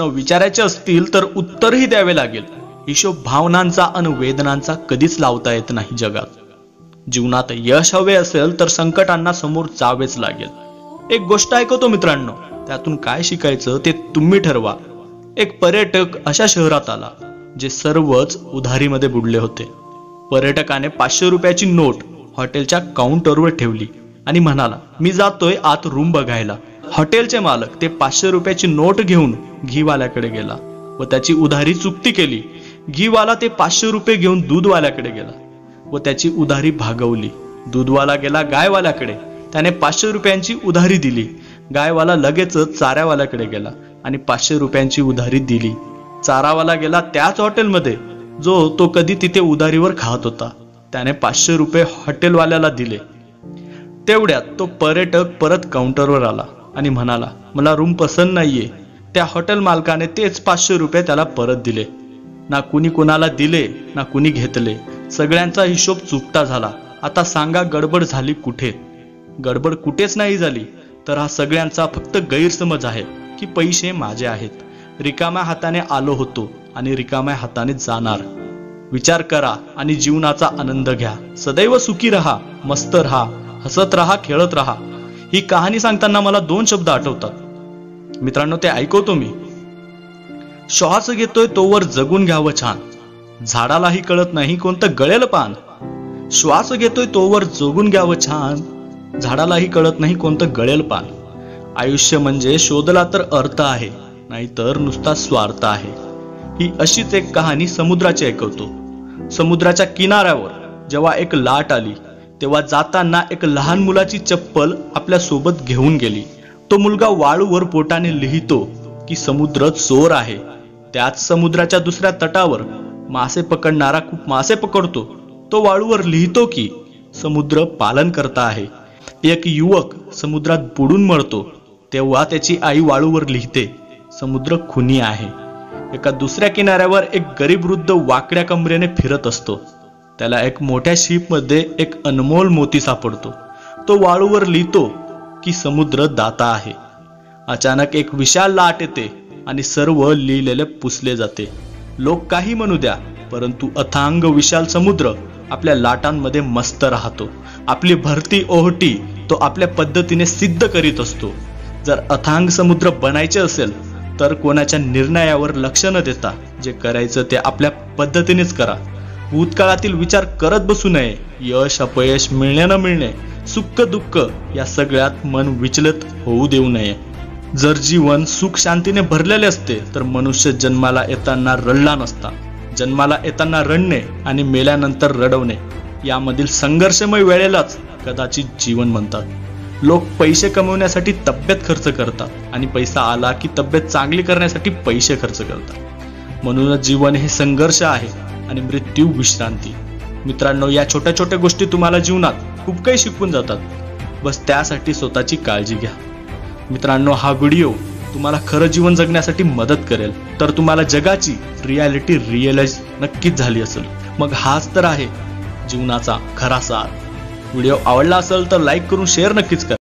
प्रश्न विचारायचे असतील तर उत्तरही द्यावे लागेल. हिशोब भावनांचा आणि वेदनांचा कधीच लावता येत नाही जगात. जीवनात यश हवे असेल तर संकटांना समोर जावेच लागेल. एक गोष्ट ऐकवतो मित्रांनो, त्यातून काय शिकायचं ते तुम्ही ठरवा. एक पर्यटक अशा शहरात आला जे सर्वच उधारीमध्ये बुडले होते. पर्यटकाने 500 रुपयाची नोट हॉटेलच्या काउंटरवर ठेवली आणि म्हणाला, मी जातोय आत रूम बघायला. हॉटेलचे मालक ते 500 रुपयाची नोट घेऊन घीवाल्याकडे गेला व त्याची उधारी चुकती केली. घीवाला ते 500 रुपये घेऊन दूधवाल्याकडे गेला व त्याची उधारी भागवली. दूधवाला गेला गायवाल्याकडे, त्याने 500 रुपयांची उधारी दिली. गायवाला लगेचच चाऱ्यावाल्याकडे गेला आणि 500 रुपयांची उधारी दिली. चारावाला गेला त्याच हॉटेलमध्ये जो तो कधी तिथे उधारीवर खात होता. त्याने 500 रुपये हॉटेलवाल्याला दिले. तेवढ्यात तो पर्यटक परत काउंटरवर आला आणि म्हणाला, मला रूम पसंत नाहीये. त्या हॉटेल मालकाने तेच 500 रुपये त्याला परत दिले. ना कुणी कुणाला दिले ना कुणी घेतले. सगळ्यांचा हिशोब चुकता झाला. आता सांगा गडबड झाली कुठे? गडबड कुठेच नाही झाली, तर हा सगळ्यांचा फक्त गैरसमज आहे की पैसे माझे आहेत. रिकाम्या हाताने आलो होतो आणि रिकाम्या हाताने जाणार. विचार करा आणि जीवनाचा आनंद घ्या. सदैव सुखी रहा, मस्त रहा, हसत रहा, खेळत रहा. ही कहाणी सांगताना मला 2 शब्द आठवतात मित्रांनो, ते ऐकवतो मी. श्वास घेतोय तोवर जगून घ्यावं छान, झाडालाही कळत नाही कोणतं गळेल पान. श्वास घेतोय तोवर जगून घ्यावं छान, झाडालाही कळत नाही कोणतं गळेल पान. आयुष्य म्हणजे शोधला तर अर्थ आहे, नाहीतर नुसता स्वार्थ आहे. ही अशीच एक कहाणी समुद्राची ऐकवतो. समुद्राच्या किनाऱ्यावर जेव्हा एक लाट आली तेव्हा जाताना एक लहान मुलाची चप्पल आपल्या सोबत घेऊन गेली. तो मुलगा वाळूवर पोटाने लिहितो की समुद्र चोर आहे. त्याच समुद्राच्या दुसऱ्या तटावर मासे पकडणारा खूप मासे पकडतो. तो वाळूवर लिहितो की समुद्र पालन करता आहे. एक युवक समुद्रात बुडून मरतो तेव्हा त्याची आई वाळूवर लिहिते, समुद्र खुनी आहे. एका दुसऱ्या किनाऱ्यावर एक गरीब वृद्ध वाकड्या कमरेने फिरत असतो. त्याला एक मोठ्या शिपमध्ये एक अनमोल मोती सापडतो. तो वाळूवर लिहितो की समुद्र दाता आहे. अचानक एक विशाल लाट येते आणि सर्व लिहिलेले पुसले जाते. लोक काही म्हणू द्या, परंतु अथांग विशाल समुद्र आपल्या लाटांमध्ये मस्त राहतो. आपली भरती ओहोटी तो आपल्या पद्धतीने सिद्ध करीत असतो. जर अथांग समुद्र बनायचे असेल तर कोणाच्या निर्णयावर लक्ष न देता जे करायचं ते आपल्या पद्धतीनेच करा. भूतकाळातील विचार करत बसू नये. यश अपयश, मिळणे न मिळणे, सुख दुःख या सगळ्यात मन विचलित होऊ देऊ नये. जर जीवन सुख शांतीने भरलेले असते तर मनुष्य जन्माला येताना रडला नसता. जन्माला येताना रडणे आणि मेल्यानंतर रडवणे यामधील संघर्षमय वेळेलाच कदाचित जीवन म्हणतात. लोक पैसे कमवण्यासाठी तब्येत खर्च करतात आणि पैसा आला की तब्येत चांगली करण्यासाठी पैसे खर्च करतात. म्हणूनच जीवन हे संघर्ष आहे आणि मृत्यू विश्रांती. मित्रांनो, या छोट्या छोट्या गोष्टी तुम्हाला जीवनात खूप काही शिकवून जातात. बस त्यासाठी स्वतःची काळजी घ्या. मित्रांनो, हा व्हिडिओ तुम्हाला खरं जीवन जगण्यासाठी मदत करेल तर तुम्हाला जगाची रियालिटी रिअलाइज नक्कीच झाली असेल. मग हाच तर आहे जीवनाचा खरा सार. व्हिडिओ आवडला असेल तर लाईक करून शेअर नक्कीच करा.